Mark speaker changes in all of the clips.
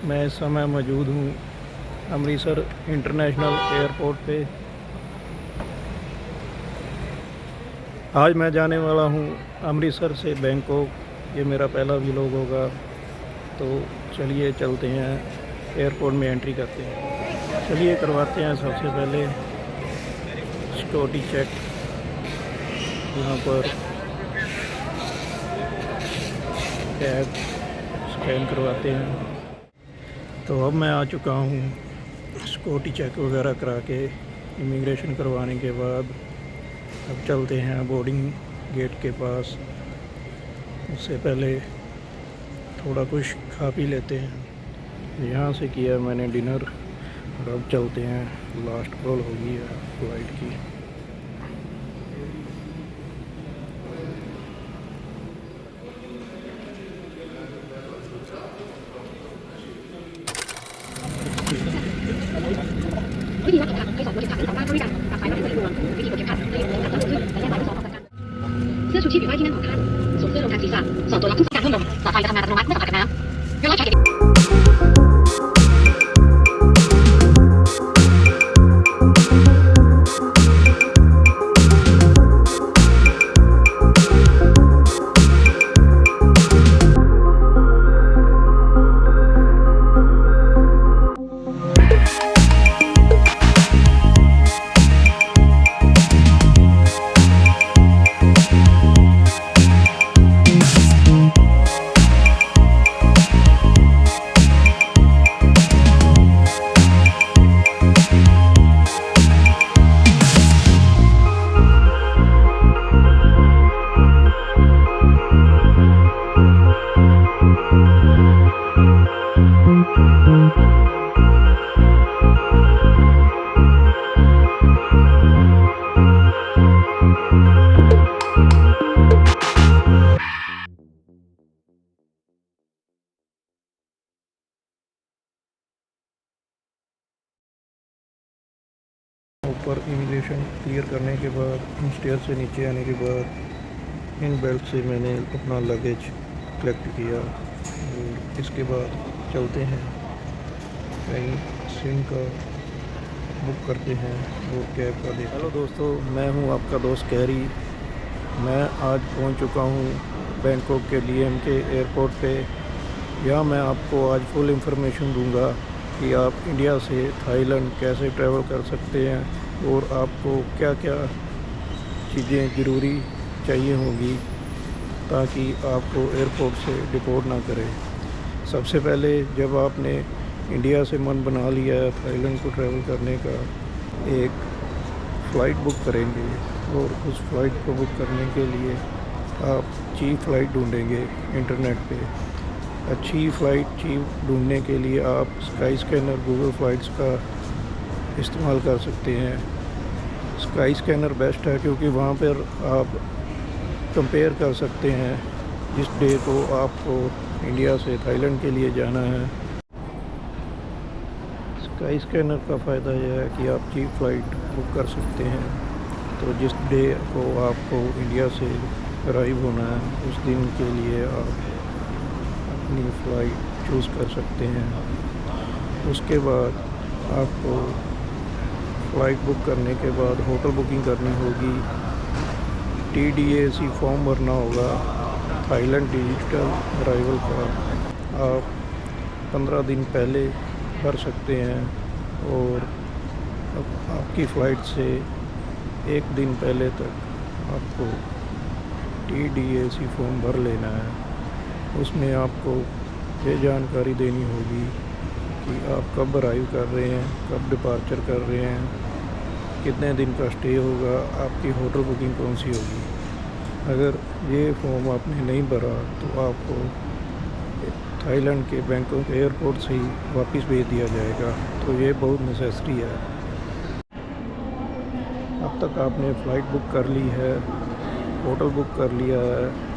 Speaker 1: मैं इस समय मौजूद हूँ अमृतसर इंटरनेशनल एयरपोर्ट पे। आज मैं जाने वाला हूँ अमृतसर से बैंकॉक। ये मेरा पहला व्लॉग होगा, तो चलिए चलते हैं एयरपोर्ट में एंट्री करते हैं। चलिए करवाते हैं सबसे पहले सिक्योरिटी चेक। यहाँ पर टैग स्कैन करवाते हैं। तो अब मैं आ चुका हूँ सिक्योरिटी चेक वगैरह करा के, इमिग्रेशन करवाने के बाद अब चलते हैं बोर्डिंग गेट के पास। उससे पहले थोड़ा कुछ खा पी लेते हैं। यहाँ से किया मैंने डिनर और अब चलते हैं, लास्ट कॉल होगी फ्लाइट की। ऊपर इमिग्रेशन क्लियर करने के बाद, इन स्टेयर से नीचे आने के बाद इन बेल्ट से मैंने अपना लगेज कलेक्ट किया और इसके बाद चलते हैं कहीं सिम का बुक करते हैं और कैब का देखते। हेलो दोस्तों, मैं हूं आपका दोस्त कैरी। मैं आज पहुंच चुका हूं बैंकॉक के LMK एयरपोर्ट पे। यहाँ मैं आपको आज फुल इंफॉर्मेशन दूंगा कि आप इंडिया से थाईलैंड कैसे ट्रैवल कर सकते हैं और आपको क्या क्या चीज़ें ज़रूरी चाहिए होंगी ताकि आपको एयरपोर्ट से डिपोर्ट ना करें। सबसे पहले जब आपने इंडिया से मन बना लिया है थाईलैंड को ट्रैवल करने का, एक फ़्लाइट बुक करेंगे और उस फ़्लाइट को बुक करने के लिए आप चीप फ़्लाइट ढूंढेंगे इंटरनेट पे। अच्छी फ़्लाइट चीप ढूंढने के लिए आप स्काई स्कैनर गूगल फ़्लाइट्स का इस्तेमाल कर सकते हैं। स्काई स्कैनर बेस्ट है क्योंकि वहाँ पर आप कंपेयर कर सकते हैं जिस डे को आपको इंडिया से थाईलैंड के लिए जाना है। स्काई स्कैनर का फ़ायदा यह है कि आप चीप फ़्लाइट बुक कर सकते हैं, तो जिस डे को आपको इंडिया से अराइव होना है उस दिन के लिए आप अपनी फ़्लाइट चूज़ कर सकते हैं। उसके बाद आपको फ़्लाइट बुक करने के बाद होटल बुकिंग करनी होगी, TDAC फॉर्म भरना होगा थाईलैंड डिजिटल अराइवल का। आप 15 दिन पहले भर सकते हैं और आपकी फ़्लाइट से एक दिन पहले तक आपको TDAC फॉर्म भर लेना है। उसमें आपको ये जानकारी देनी होगी कि आप कब अराइव कर रहे हैं, कब डिपार्चर कर रहे हैं, कितने दिन का स्टे होगा, आपकी होटल बुकिंग कौन सी होगी। अगर ये फॉर्म आपने नहीं भरा तो आपको थाईलैंड के बैंकॉक एयरपोर्ट से ही वापस भेज दिया जाएगा, तो ये बहुत नेसेसरी है। अब तक आपने फ़्लाइट बुक कर ली है, होटल बुक कर लिया है,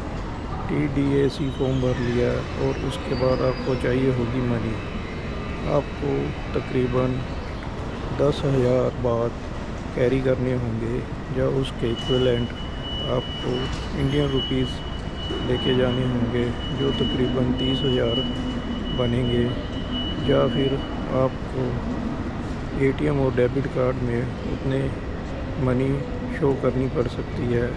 Speaker 1: TDAC फॉर्म भर लिया और उसके बाद आपको चाहिए होगी मनी। आपको तकरीबन 10,000 बात कैरी करने होंगे या उसके इक्विवेलेंट आपको इंडियन रुपीस लेके जाने होंगे, जो तकरीबन 30,000 बनेंगे, या फिर आपको एटीएम और डेबिट कार्ड में उतने मनी शो करनी पड़ सकती है,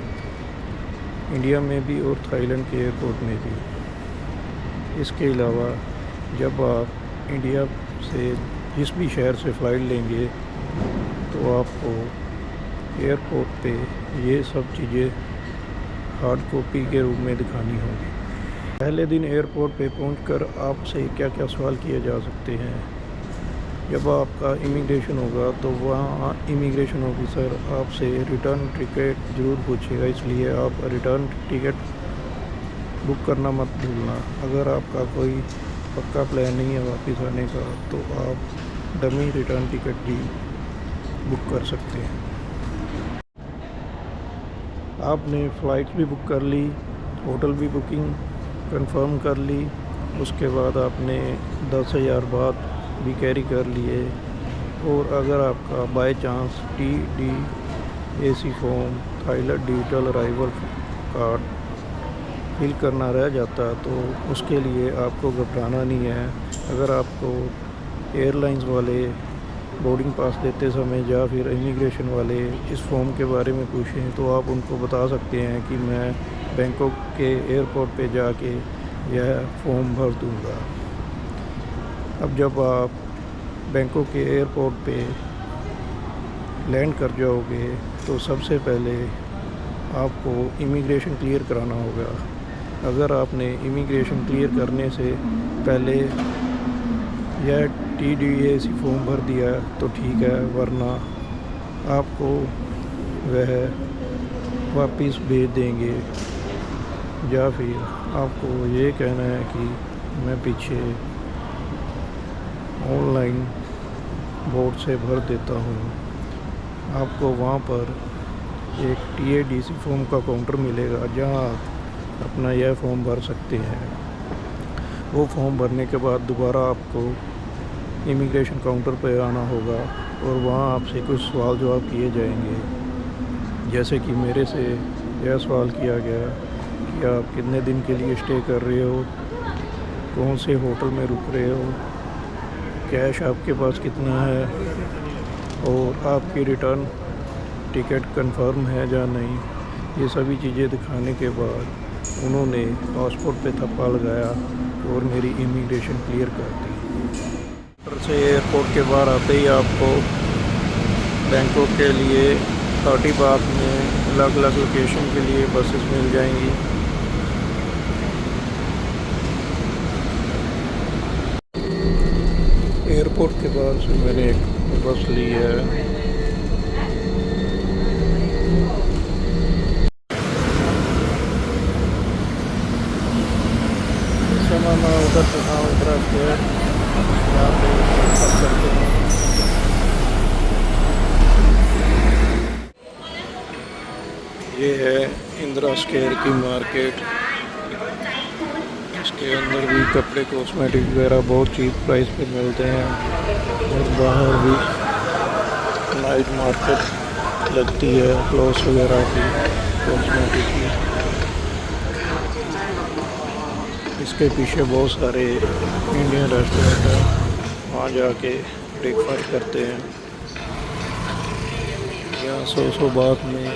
Speaker 1: इंडिया में भी और थाईलैंड के एयरपोर्ट में भी। इसके अलावा जब आप इंडिया से जिस भी शहर से फ़्लाइट लेंगे तो आपको एयरपोर्ट पे ये सब चीज़ें हार्ड कॉपी के रूप में दिखानी होगी। पहले दिन एयरपोर्ट पे पहुंचकर आपसे क्या क्या सवाल किए जा सकते हैं। जब आपका इमिग्रेशन होगा तो वहाँ इमिग्रेशन ऑफिसर आपसे रिटर्न टिकट ज़रूर पूछेगा, इसलिए आप रिटर्न टिकट बुक करना मत भूलना। अगर आपका कोई पक्का प्लान नहीं है वापस आने का तो आप डमी रिटर्न टिकट भी बुक कर सकते हैं। आपने फ़्लाइट्स भी बुक कर ली, होटल भी बुकिंग कंफर्म कर ली, उसके बाद आपने 10,000 बात भी कैरी कर लिए। और अगर आपका by chance TDAC form Thailand digital arrival card fill करना रह जाता तो उसके लिए आपको घबराना नहीं है। अगर आपको एयरलाइंस वाले बोर्डिंग पास देते समय या फिर इमिग्रेशन वाले इस फॉर्म के बारे में पूछें तो आप उनको बता सकते हैं कि मैं बैंकॉक के एयरपोर्ट पे जाके यह फॉर्म भर दूंगा। अब जब आप बैंकॉक के एयरपोर्ट पे लैंड कर जाओगे तो सबसे पहले आपको इमिग्रेशन क्लियर कराना होगा। अगर आपने इमिग्रेशन क्लियर करने से पहले यह TDAC फॉर्म भर दिया तो ठीक है, वरना आपको वह वापस भेज देंगे या फिर आपको ये कहना है कि मैं पीछे ऑनलाइन बोर्ड से भर देता हूँ। आपको वहाँ पर एक TADC फॉर्म का काउंटर मिलेगा जहाँ आप अपना यह फॉर्म भर सकते हैं। वो फॉर्म भरने के बाद दोबारा आपको इमिग्रेशन काउंटर पर आना होगा और वहाँ आपसे कुछ सवाल जवाब किए जाएंगे, जैसे कि मेरे से यह सवाल किया गया कि आप कितने दिन के लिए स्टे कर रहे हो, कौन से होटल में रुक रहे हो, कैश आपके पास कितना है और आपकी रिटर्न टिकट कंफर्म है या नहीं। ये सभी चीज़ें दिखाने के बाद उन्होंने पासपोर्ट पे थप्पा लगाया और मेरी इमिग्रेशन क्लियर कर दी। से एयरपोर्ट के बाहर आते ही आपको बैंकॉक के लिए 30 बात में अलग अलग लोकेशन के लिए बसेस मिल जाएंगी। एयरपोर्ट के बाहर से मैंने एक बस ली है। समय मैं उधर से था उधर के यहाँ पे करते हैं। ये है इंदिरा स्क्वायर की मार्केट। इसके अंदर भी कपड़े कॉस्मेटिक वगैरह बहुत चीप प्राइस पे मिलते हैं और बाहर भी नाइट मार्केट लगती है क्लोथ्स वगैरह की, कॉस्मेटिक की। इसके पीछे बहुत सारे इंडियन रेस्टोरेंट हैं, वहाँ जाके ब्रेकफास्ट करते हैं। यहाँ 100 बात में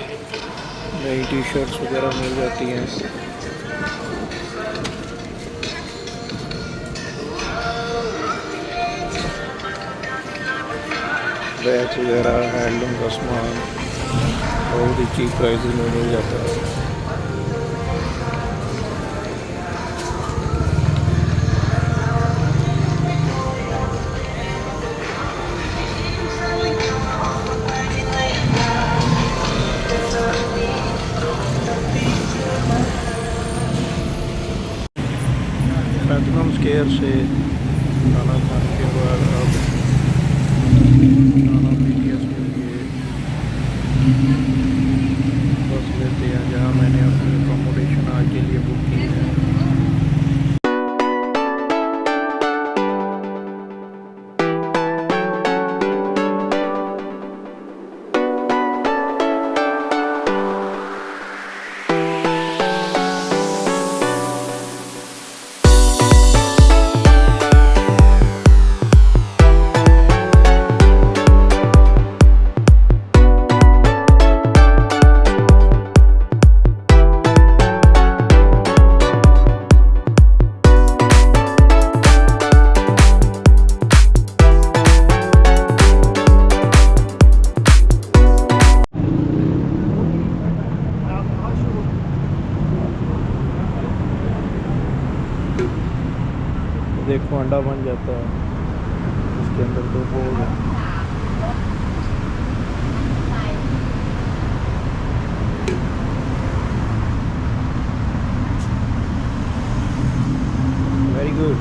Speaker 1: नई टी-शर्ट्स वगैरह मिल जाती हैं। बैग्स वगैरह हैंडलूम का सामान बहुत ही चीप प्राइस में मिल जाता है। प्लैटिनम स्क्वायर से खाना खाने के बाद अब खाना PTS के लिए बस लेते हैं, जहाँ मैंने अपनी अकोमोडेशन आज के लिए बुक की है। मिल जाता है। इसके अंदर 2 बोर्ड है। Very good.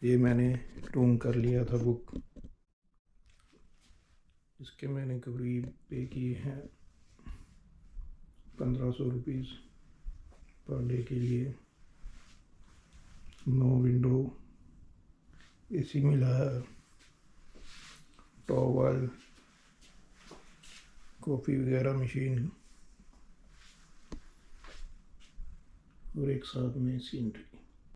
Speaker 1: ये मैंने रूम कर लिया था बुक। इसके मैंने करीब पे किए हैं 1500 रुपीज़ पर डे के लिए। 9 विंडो, एसी मिला है, टॉवल, कॉफ़ी वगैरह मशीन और एक साथ में सीनरी।